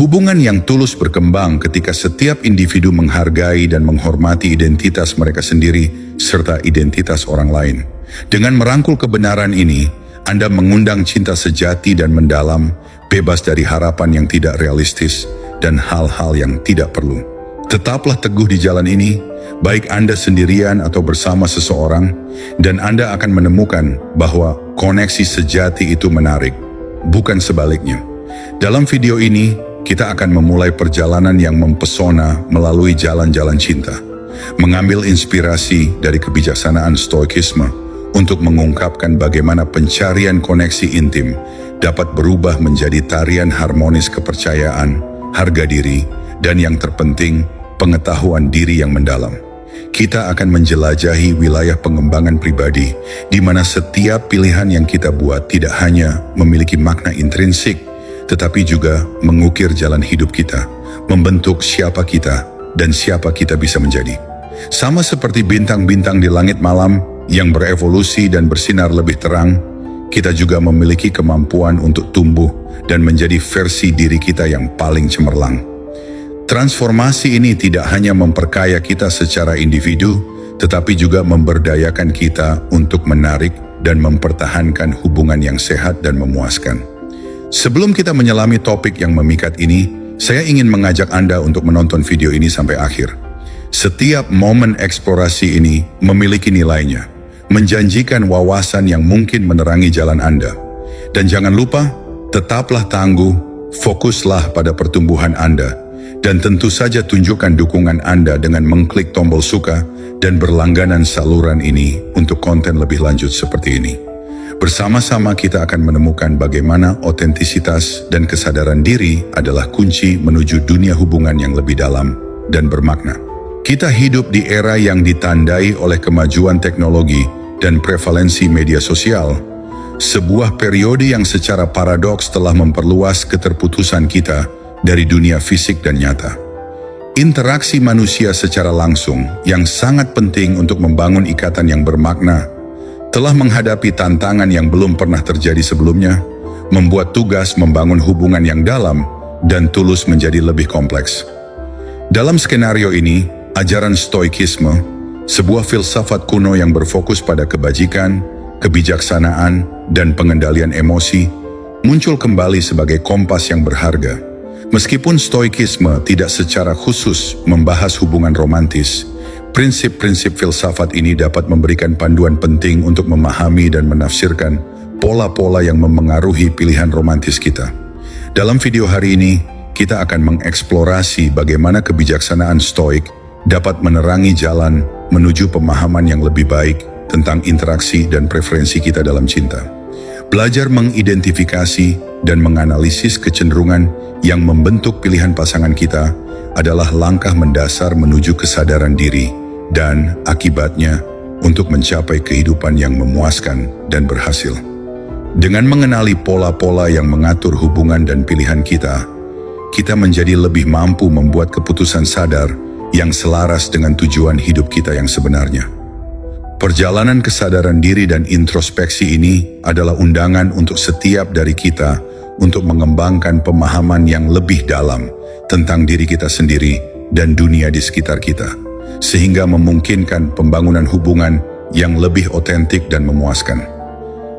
Hubungan yang tulus berkembang ketika setiap individu menghargai dan menghormati identitas mereka sendiri serta identitas orang lain. Dengan merangkul kebenaran ini, Anda mengundang cinta sejati dan mendalam, bebas dari harapan yang tidak realistis dan hal-hal yang tidak perlu. Tetaplah teguh di jalan ini, baik Anda sendirian atau bersama seseorang, dan Anda akan menemukan bahwa koneksi sejati itu menarik, bukan sebaliknya. Dalam video ini, kita akan memulai perjalanan yang mempesona melalui jalan-jalan cinta, mengambil inspirasi dari kebijaksanaan Stoikisme untuk mengungkapkan bagaimana pencarian koneksi intim dapat berubah menjadi tarian harmonis kepercayaan, harga diri, dan yang terpenting, pengetahuan diri yang mendalam. Kita akan menjelajahi wilayah pengembangan pribadi, di mana setiap pilihan yang kita buat tidak hanya memiliki makna intrinsik, tetapi juga mengukir jalan hidup kita, membentuk siapa kita dan siapa kita bisa menjadi. Sama seperti bintang-bintang di langit malam yang berevolusi dan bersinar lebih terang, kita juga memiliki kemampuan untuk tumbuh dan menjadi versi diri kita yang paling cemerlang. Transformasi ini tidak hanya memperkaya kita secara individu, tetapi juga memberdayakan kita untuk menarik dan mempertahankan hubungan yang sehat dan memuaskan. Sebelum kita menyelami topik yang memikat ini, saya ingin mengajak Anda untuk menonton video ini sampai akhir. Setiap momen eksplorasi ini memiliki nilainya, menjanjikan wawasan yang mungkin menerangi jalan Anda. Dan jangan lupa, tetaplah tangguh, fokuslah pada pertumbuhan Anda, dan tentu saja tunjukkan dukungan Anda dengan mengklik tombol suka dan berlangganan saluran ini untuk konten lebih lanjut seperti ini. Bersama-sama kita akan menemukan bagaimana otentisitas dan kesadaran diri adalah kunci menuju dunia hubungan yang lebih dalam dan bermakna. Kita hidup di era yang ditandai oleh kemajuan teknologi dan prevalensi media sosial, sebuah periode yang secara paradoks telah memperluas keterputusan kita dari dunia fisik dan nyata. Interaksi manusia secara langsung yang sangat penting untuk membangun ikatan yang bermakna telah menghadapi tantangan yang belum pernah terjadi sebelumnya, membuat tugas membangun hubungan yang dalam dan tulus menjadi lebih kompleks. Dalam skenario ini, ajaran Stoikisme, sebuah filsafat kuno yang berfokus pada kebajikan, kebijaksanaan, dan pengendalian emosi, muncul kembali sebagai kompas yang berharga. Meskipun Stoikisme tidak secara khusus membahas hubungan romantis, prinsip-prinsip filsafat ini dapat memberikan panduan penting untuk memahami dan menafsirkan pola-pola yang memengaruhi pilihan romantis kita. Dalam video hari ini, kita akan mengeksplorasi bagaimana kebijaksanaan Stoik dapat menerangi jalan menuju pemahaman yang lebih baik tentang interaksi dan preferensi kita dalam cinta. Belajar mengidentifikasi dan menganalisis kecenderungan yang membentuk pilihan pasangan kita adalah langkah mendasar menuju kesadaran diri dan akibatnya untuk mencapai kehidupan yang memuaskan dan berhasil. Dengan mengenali pola-pola yang mengatur hubungan dan pilihan kita, kita menjadi lebih mampu membuat keputusan sadar yang selaras dengan tujuan hidup kita yang sebenarnya. Perjalanan kesadaran diri dan introspeksi ini adalah undangan untuk setiap dari kita untuk mengembangkan pemahaman yang lebih dalam tentang diri kita sendiri dan dunia di sekitar kita, sehingga memungkinkan pembangunan hubungan yang lebih otentik dan memuaskan.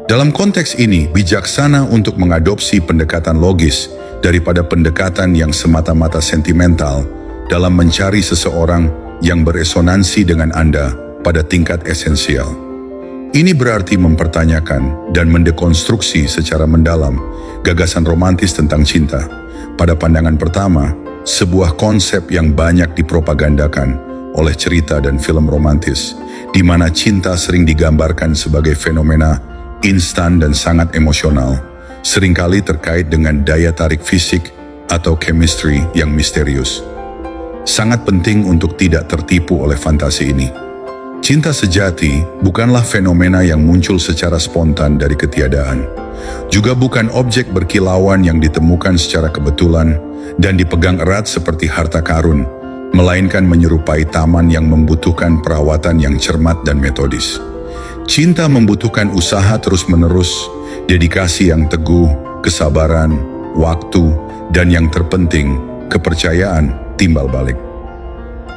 Dalam konteks ini, bijaksana untuk mengadopsi pendekatan logis daripada pendekatan yang semata-mata sentimental dalam mencari seseorang yang beresonansi dengan Anda pada tingkat esensial. Ini berarti mempertanyakan dan mendekonstruksi secara mendalam gagasan romantis tentang cinta. Pada pandangan pertama, sebuah konsep yang banyak dipropagandakan oleh cerita dan film romantis, di mana cinta sering digambarkan sebagai fenomena instan dan sangat emosional, seringkali terkait dengan daya tarik fisik atau chemistry yang misterius. Sangat penting untuk tidak tertipu oleh fantasi ini. Cinta sejati bukanlah fenomena yang muncul secara spontan dari ketiadaan. Juga bukan objek berkilauan yang ditemukan secara kebetulan dan dipegang erat seperti harta karun, melainkan menyerupai taman yang membutuhkan perawatan yang cermat dan metodis. Cinta membutuhkan usaha terus-menerus, dedikasi yang teguh, kesabaran, waktu, dan yang terpenting, kepercayaan timbal balik.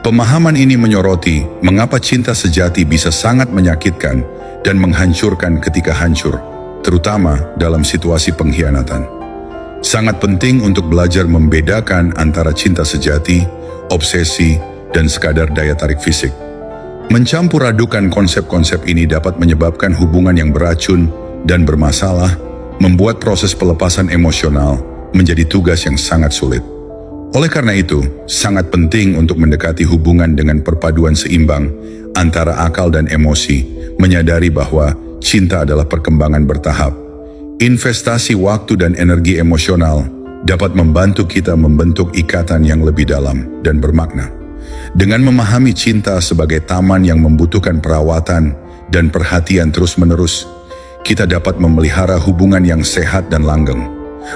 Pemahaman ini menyoroti mengapa cinta sejati bisa sangat menyakitkan dan menghancurkan ketika hancur, terutama dalam situasi pengkhianatan. Sangat penting untuk belajar membedakan antara cinta sejati, obsesi, dan sekadar daya tarik fisik. Mencampur adukan konsep-konsep ini dapat menyebabkan hubungan yang beracun dan bermasalah, membuat proses pelepasan emosional menjadi tugas yang sangat sulit. Oleh karena itu, sangat penting untuk mendekati hubungan dengan perpaduan seimbang antara akal dan emosi, menyadari bahwa cinta adalah perkembangan bertahap. Investasi waktu dan energi emosional dapat membantu kita membentuk ikatan yang lebih dalam dan bermakna. Dengan memahami cinta sebagai taman yang membutuhkan perawatan dan perhatian terus-menerus, kita dapat memelihara hubungan yang sehat dan langgeng.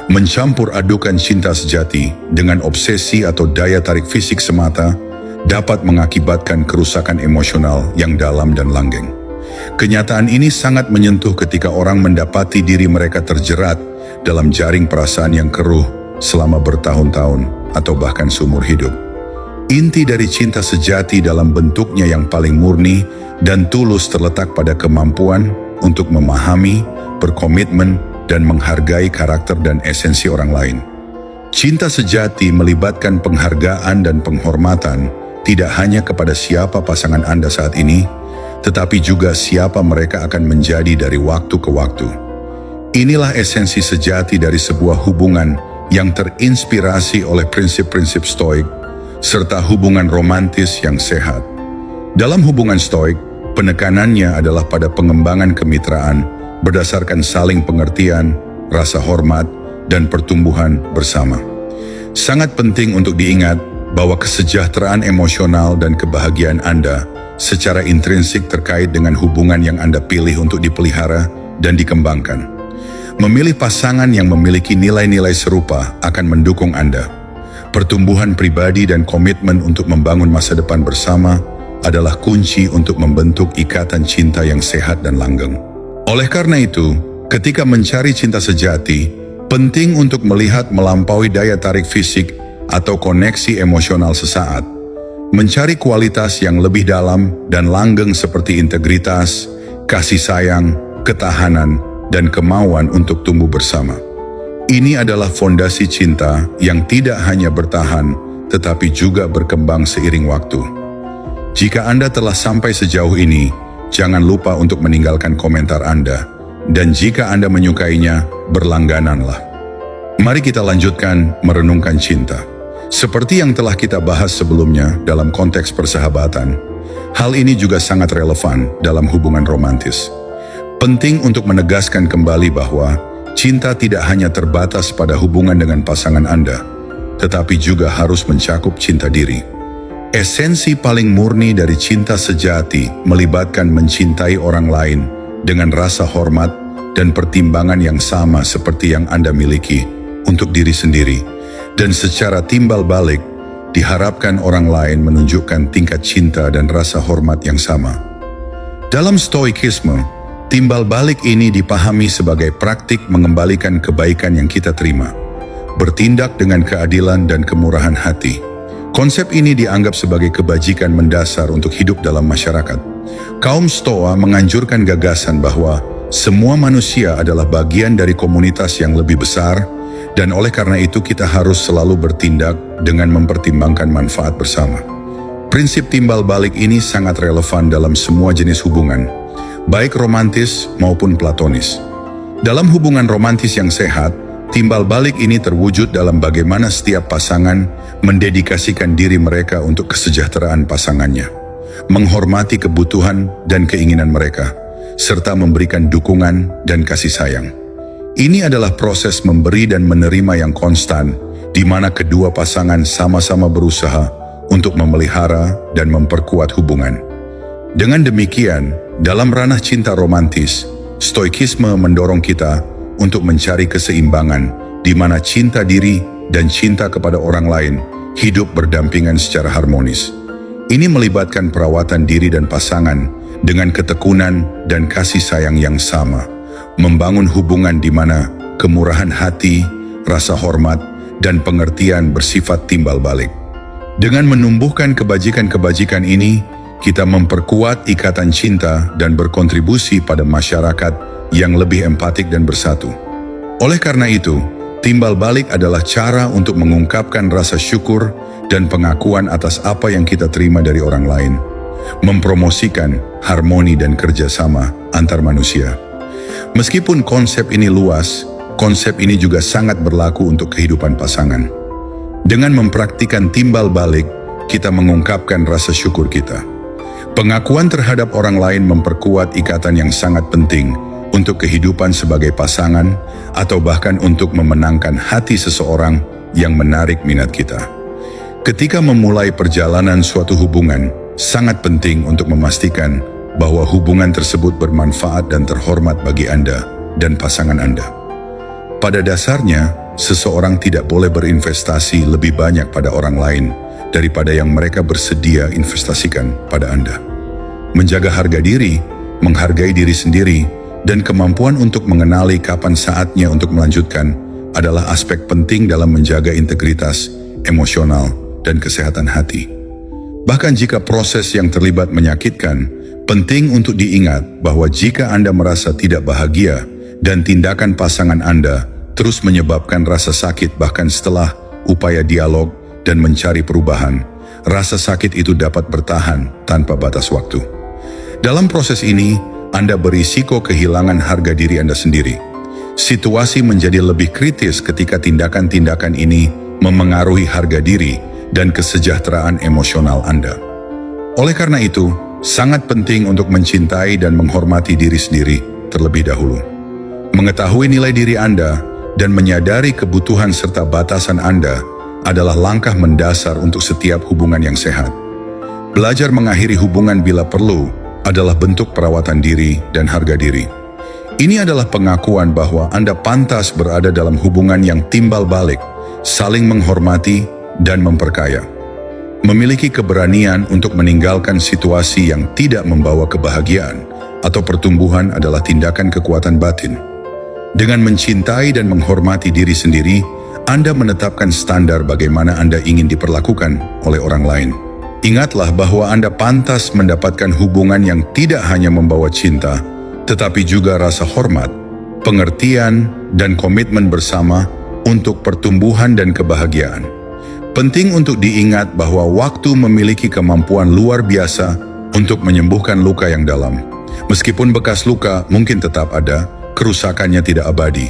Mencampur adukan cinta sejati dengan obsesi atau daya tarik fisik semata dapat mengakibatkan kerusakan emosional yang dalam dan langgeng. Kenyataan ini sangat menyentuh ketika orang mendapati diri mereka terjerat dalam jaring perasaan yang keruh selama bertahun-tahun atau bahkan seumur hidup. Inti dari cinta sejati dalam bentuknya yang paling murni dan tulus terletak pada kemampuan untuk memahami, berkomitmen, dan menghargai karakter dan esensi orang lain. Cinta sejati melibatkan penghargaan dan penghormatan tidak hanya kepada siapa pasangan Anda saat ini, tetapi juga siapa mereka akan menjadi dari waktu ke waktu. Inilah esensi sejati dari sebuah hubungan yang terinspirasi oleh prinsip-prinsip Stoik, serta hubungan romantis yang sehat. Dalam hubungan Stoik, penekanannya adalah pada pengembangan kemitraan, berdasarkan saling pengertian, rasa hormat, dan pertumbuhan bersama. Sangat penting untuk diingat bahwa kesejahteraan emosional dan kebahagiaan Anda secara intrinsik terkait dengan hubungan yang Anda pilih untuk dipelihara dan dikembangkan. Memilih pasangan yang memiliki nilai-nilai serupa akan mendukung Anda. Pertumbuhan pribadi dan komitmen untuk membangun masa depan bersama adalah kunci untuk membentuk ikatan cinta yang sehat dan langgeng. Oleh karena itu, ketika mencari cinta sejati, penting untuk melihat melampaui daya tarik fisik atau koneksi emosional sesaat. Mencari kualitas yang lebih dalam dan langgeng seperti integritas, kasih sayang, ketahanan, dan kemauan untuk tumbuh bersama. Ini adalah fondasi cinta yang tidak hanya bertahan, tetapi juga berkembang seiring waktu. Jika Anda telah sampai sejauh ini, jangan lupa untuk meninggalkan komentar Anda, dan jika Anda menyukainya, berlanggananlah. Mari kita lanjutkan merenungkan cinta. Seperti yang telah kita bahas sebelumnya dalam konteks persahabatan, hal ini juga sangat relevan dalam hubungan romantis. Penting untuk menegaskan kembali bahwa cinta tidak hanya terbatas pada hubungan dengan pasangan Anda, tetapi juga harus mencakup cinta diri. Esensi paling murni dari cinta sejati melibatkan mencintai orang lain dengan rasa hormat dan pertimbangan yang sama seperti yang Anda miliki untuk diri sendiri, dan secara timbal balik diharapkan orang lain menunjukkan tingkat cinta dan rasa hormat yang sama. Dalam Stoikisme, timbal balik ini dipahami sebagai praktik mengembalikan kebaikan yang kita terima, bertindak dengan keadilan dan kemurahan hati. Konsep ini dianggap sebagai kebajikan mendasar untuk hidup dalam masyarakat. Kaum Stoa menganjurkan gagasan bahwa semua manusia adalah bagian dari komunitas yang lebih besar, dan oleh karena itu kita harus selalu bertindak dengan mempertimbangkan manfaat bersama. Prinsip timbal balik ini sangat relevan dalam semua jenis hubungan, baik romantis maupun platonis. Dalam hubungan romantis yang sehat, timbal balik ini terwujud dalam bagaimana setiap pasangan mendedikasikan diri mereka untuk kesejahteraan pasangannya, menghormati kebutuhan dan keinginan mereka, serta memberikan dukungan dan kasih sayang. Ini adalah proses memberi dan menerima yang konstan, di mana kedua pasangan sama-sama berusaha untuk memelihara dan memperkuat hubungan. Dengan demikian, dalam ranah cinta romantis, Stoikisme mendorong kita untuk mencari keseimbangan di mana cinta diri dan cinta kepada orang lain hidup berdampingan secara harmonis. Ini melibatkan perawatan diri dan pasangan dengan ketekunan dan kasih sayang yang sama, membangun hubungan di mana kemurahan hati, rasa hormat, dan pengertian bersifat timbal balik. Dengan menumbuhkan kebajikan-kebajikan ini, kita memperkuat ikatan cinta dan berkontribusi pada masyarakat yang lebih empatik dan bersatu. Oleh karena itu, timbal balik adalah cara untuk mengungkapkan rasa syukur dan pengakuan atas apa yang kita terima dari orang lain, mempromosikan harmoni dan kerjasama antar manusia. Meskipun konsep ini luas, konsep ini juga sangat berlaku untuk kehidupan pasangan. Dengan mempraktikkan timbal balik, kita mengungkapkan rasa syukur kita. Pengakuan terhadap orang lain memperkuat ikatan yang sangat penting untuk kehidupan sebagai pasangan atau bahkan untuk memenangkan hati seseorang yang menarik minat kita. Ketika memulai perjalanan suatu hubungan, sangat penting untuk memastikan bahwa hubungan tersebut bermanfaat dan terhormat bagi Anda dan pasangan Anda. Pada dasarnya, seseorang tidak boleh berinvestasi lebih banyak pada orang lain daripada yang mereka bersedia investasikan pada Anda. Menjaga harga diri, menghargai diri sendiri, dan kemampuan untuk mengenali kapan saatnya untuk melanjutkan adalah aspek penting dalam menjaga integritas, emosional, dan kesehatan hati. Bahkan jika proses yang terlibat menyakitkan, penting untuk diingat bahwa jika Anda merasa tidak bahagia dan tindakan pasangan Anda terus menyebabkan rasa sakit bahkan setelah upaya dialog dan mencari perubahan, rasa sakit itu dapat bertahan tanpa batas waktu. Dalam proses ini, Anda berisiko kehilangan harga diri Anda sendiri. Situasi menjadi lebih kritis ketika tindakan-tindakan ini memengaruhi harga diri dan kesejahteraan emosional Anda. Oleh karena itu, sangat penting untuk mencintai dan menghormati diri sendiri terlebih dahulu. Mengetahui nilai diri Anda dan menyadari kebutuhan serta batasan Anda adalah langkah mendasar untuk setiap hubungan yang sehat. Belajar mengakhiri hubungan bila perlu adalah bentuk perawatan diri dan harga diri. Ini adalah pengakuan bahwa Anda pantas berada dalam hubungan yang timbal balik, saling menghormati dan memperkaya. Memiliki keberanian untuk meninggalkan situasi yang tidak membawa kebahagiaan atau pertumbuhan adalah tindakan kekuatan batin. Dengan mencintai dan menghormati diri sendiri, Anda menetapkan standar bagaimana Anda ingin diperlakukan oleh orang lain. Ingatlah bahwa Anda pantas mendapatkan hubungan yang tidak hanya membawa cinta, tetapi juga rasa hormat, pengertian, dan komitmen bersama untuk pertumbuhan dan kebahagiaan. Penting untuk diingat bahwa waktu memiliki kemampuan luar biasa untuk menyembuhkan luka yang dalam. Meskipun bekas luka mungkin tetap ada, kerusakannya tidak abadi.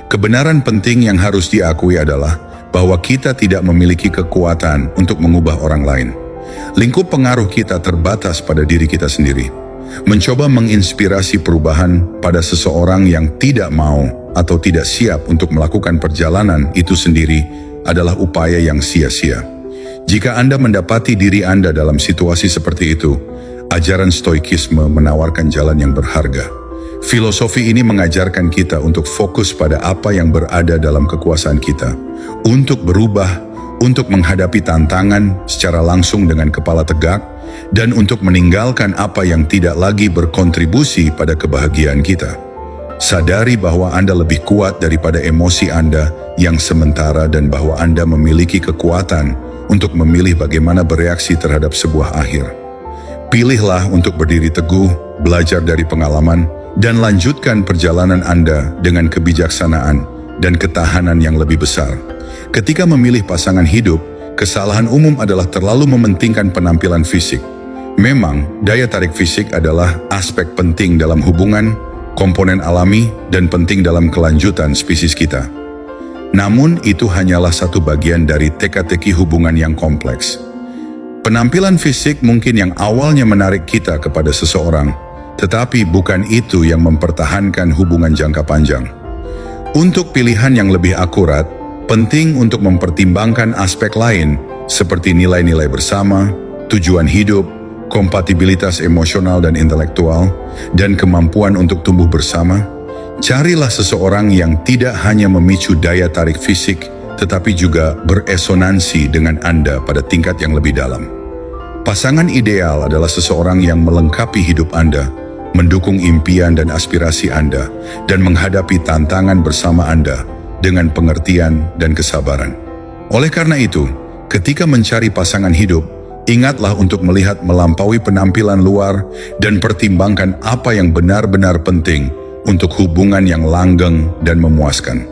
Kebenaran penting yang harus diakui adalah bahwa kita tidak memiliki kekuatan untuk mengubah orang lain. Lingkup pengaruh kita terbatas pada diri kita sendiri. Mencoba menginspirasi perubahan pada seseorang yang tidak mau atau tidak siap untuk melakukan perjalanan itu sendiri adalah upaya yang sia-sia. Jika Anda mendapati diri Anda dalam situasi seperti itu, ajaran stoikisme menawarkan jalan yang berharga. Filosofi ini mengajarkan kita untuk fokus pada apa yang berada dalam kekuasaan kita, untuk berubah, untuk menghadapi tantangan secara langsung dengan kepala tegak, dan untuk meninggalkan apa yang tidak lagi berkontribusi pada kebahagiaan kita. Sadari bahwa Anda lebih kuat daripada emosi Anda yang sementara dan bahwa Anda memiliki kekuatan untuk memilih bagaimana bereaksi terhadap sebuah akhir. Pilihlah untuk berdiri teguh, belajar dari pengalaman, dan lanjutkan perjalanan Anda dengan kebijaksanaan dan ketahanan yang lebih besar. Ketika memilih pasangan hidup, kesalahan umum adalah terlalu mementingkan penampilan fisik. Memang, daya tarik fisik adalah aspek penting dalam hubungan, komponen alami, dan penting dalam kelanjutan spesies kita. Namun, itu hanyalah satu bagian dari teka-teki hubungan yang kompleks. Penampilan fisik mungkin yang awalnya menarik kita kepada seseorang, tetapi bukan itu yang mempertahankan hubungan jangka panjang. Untuk pilihan yang lebih akurat, penting untuk mempertimbangkan aspek lain seperti nilai-nilai bersama, tujuan hidup, kompatibilitas emosional dan intelektual, dan kemampuan untuk tumbuh bersama. Carilah seseorang yang tidak hanya memicu daya tarik fisik, tetapi juga beresonansi dengan Anda pada tingkat yang lebih dalam. Pasangan ideal adalah seseorang yang melengkapi hidup Anda, mendukung impian dan aspirasi Anda, dan menghadapi tantangan bersama Anda dengan pengertian dan kesabaran. Oleh karena itu, ketika mencari pasangan hidup, ingatlah untuk melihat melampaui penampilan luar dan pertimbangkan apa yang benar-benar penting untuk hubungan yang langgeng dan memuaskan.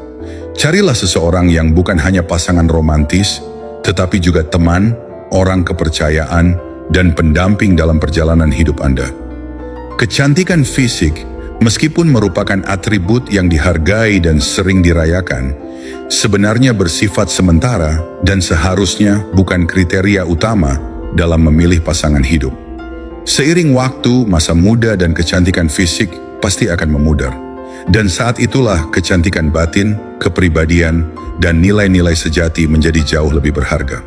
Carilah seseorang yang bukan hanya pasangan romantis, tetapi juga teman, orang kepercayaan, dan pendamping dalam perjalanan hidup Anda. Kecantikan fisik, meskipun merupakan atribut yang dihargai dan sering dirayakan, sebenarnya bersifat sementara dan seharusnya bukan kriteria utama dalam memilih pasangan hidup. Seiring waktu, masa muda dan kecantikan fisik pasti akan memudar. Dan saat itulah kecantikan batin, kepribadian, dan nilai-nilai sejati menjadi jauh lebih berharga.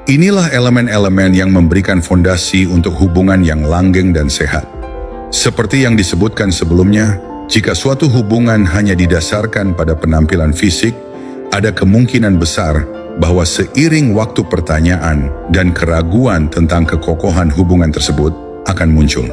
Inilah elemen-elemen yang memberikan fondasi untuk hubungan yang langgeng dan sehat. Seperti yang disebutkan sebelumnya, jika suatu hubungan hanya didasarkan pada penampilan fisik, ada kemungkinan besar bahwa seiring waktu pertanyaan dan keraguan tentang kekokohan hubungan tersebut akan muncul.